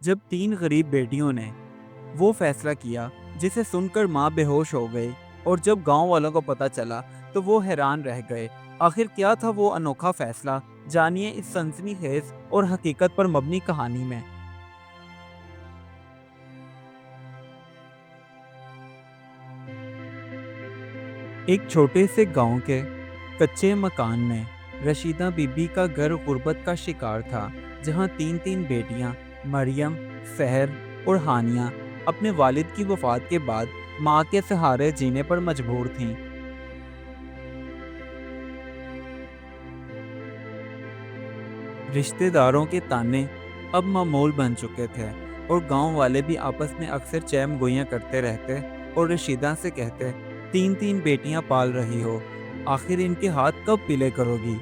جب تین غریب بیٹیوں نے وہ فیصلہ کیا جسے سن کر ماں بے ہوش ہو گئی، اور جب گاؤں والوں کو پتہ چلا تو وہ حیران رہ گئے۔ آخر کیا تھا وہ انوکھا فیصلہ؟ جانیے اس سنسنی خیز اور حقیقت پر مبنی کہانی میں۔ ایک چھوٹے سے گاؤں کے کچے مکان میں رشیدہ بی بی کا گھر غربت کا شکار تھا، جہاں تین تین بیٹیاں مریم، سحر اور ہانیہ اپنے والد کی وفات کے بعد ماں کے سہارے جینے پر مجبور تھیں۔ رشتہ داروں کے تانے اب معمول بن چکے تھے، اور گاؤں والے بھی آپس میں اکثر چیم گوئیاں کرتے رہتے اور رشیدہ سے کہتے، تین تین بیٹیاں پال رہی ہو، آخر ان کے ہاتھ کب پیلے کرو گی؟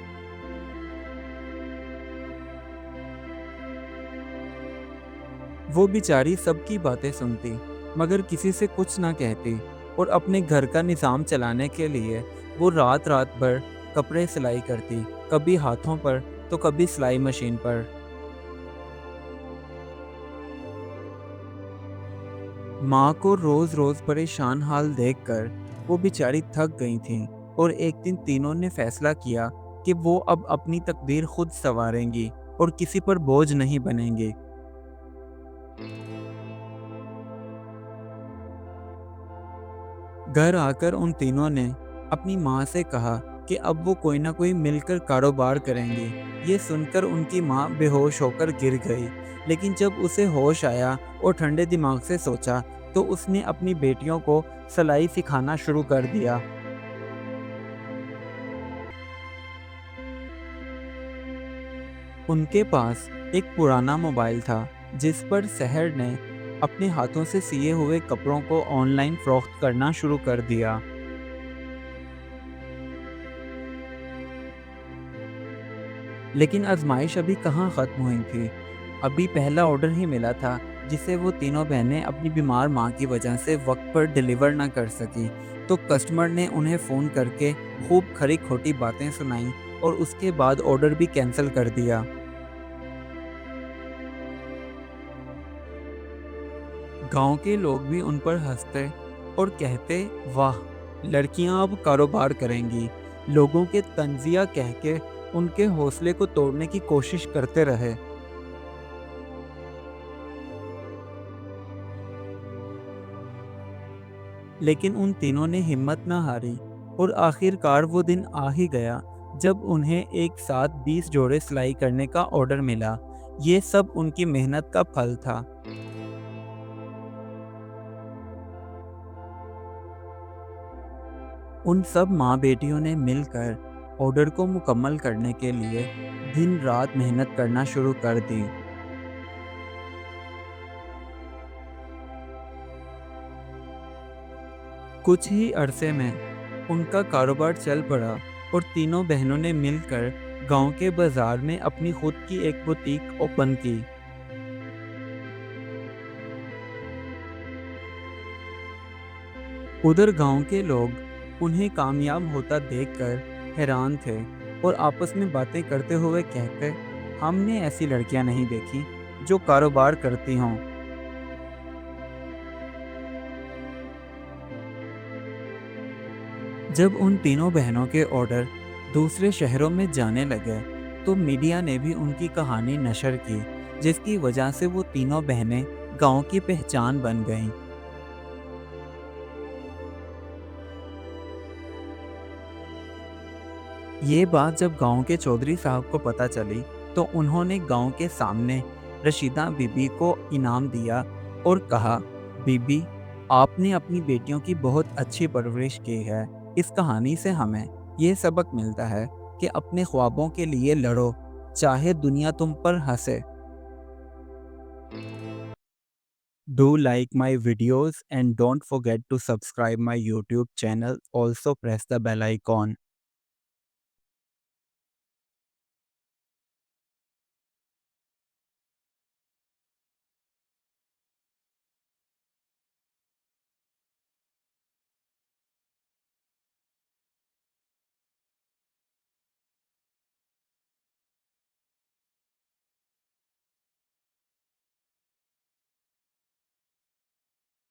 وہ بیچاری سب کی باتیں سنتی، مگر کسی سے کچھ نہ کہتی، اور اپنے گھر کا نظام چلانے کے لیے وہ رات رات بھر کپڑے سلائی کرتی، کبھی ہاتھوں پر تو کبھی سلائی مشین پر۔ ماں کو روز روز پریشان حال دیکھ کر وہ بیچاری تھک گئی تھیں، اور ایک دن تینوں نے فیصلہ کیا کہ وہ اب اپنی تقدیر خود سنواریں گی اور کسی پر بوجھ نہیں بنیں گے۔ گھر آ کر ان تینوں نے اپنی ماں سے کہا کہ اب وہ کوئی نہ کوئی مل کر کاروبار کریں گے۔ یہ سن کر ان کی ماں بے ہوش ہو کر گر گئی، لیکن جب اسے ہوش آیا اور ٹھنڈے دماغ سے سوچا تو اس نے اپنی بیٹیوں کو سلائی سکھانا شروع کر دیا۔ ان کے پاس ایک پرانا موبائل تھا جس پر سحر نے اپنے ہاتھوں سے سیے ہوئے کپڑوں کو آن لائن فروخت کرنا شروع کر دیا۔ لیکن آزمائش ابھی کہاں ختم ہوئی تھی۔ ابھی پہلا آرڈر ہی ملا تھا، جسے وہ تینوں بہنیں اپنی بیمار ماں کی وجہ سے وقت پر ڈیلیور نہ کر سکی، تو کسٹمر نے انہیں فون کر کے خوب کھری کھوٹی باتیں سنائیں، اور اس کے بعد آرڈر بھی کینسل کر دیا۔ گاؤں کے لوگ بھی ان پر ہنستے اور کہتے، واہ، لڑکیاں اب کاروبار کریں گی۔ لوگوں کے طنزیہ کہہ کے ان کے حوصلے کو توڑنے کی کوشش کرتے رہے۔ لیکن ان تینوں نے ہمت نہ ہاری، اور آخر کار وہ دن آ ہی گیا جب انہیں ایک ساتھ 20 جوڑے سلائی کرنے کا آرڈر ملا۔ یہ سب ان کی محنت کا پھل تھا۔ ان سب ماں بیٹیوں نے مل کر آرڈر کو مکمل کرنے کے لیے دن رات محنت کرنا شروع کر دی۔ کچھ ہی عرصے میں ان کا کاروبار چل پڑا، اور تینوں بہنوں نے مل کر گاؤں کے بازار میں اپنی خود کی ایک بوتیک اوپن کی۔ ادھر گاؤں کے لوگ انہیں کامیاب ہوتا دیکھ کر حیران تھے، اور آپس میں باتیں کرتے ہوئے کہتے، ہم نے ایسی لڑکیاں نہیں دیکھی جو کاروبار کرتی ہوں۔ جب ان تینوں بہنوں کے آرڈر دوسرے شہروں میں جانے لگے تو میڈیا نے بھی ان کی کہانی نشر کی، جس کی وجہ سے وہ تینوں بہنیں گاؤں کی پہچان بن گئیں۔ یہ بات جب گاؤں کے چودھری صاحب کو پتہ چلی تو انہوں نے گاؤں کے سامنے رشیدہ بی بی کو انعام دیا اور کہا، بی بی، آپ نے اپنی بیٹیوں کی بہت اچھی پرورش کی ہے۔ اس کہانی سے ہمیں یہ سبق ملتا ہے کہ اپنے خوابوں کے لیے لڑو، چاہے دنیا تم پر ہنسے۔ Do like my videos and don't forget to subscribe my YouTube channel. Also press the bell icon.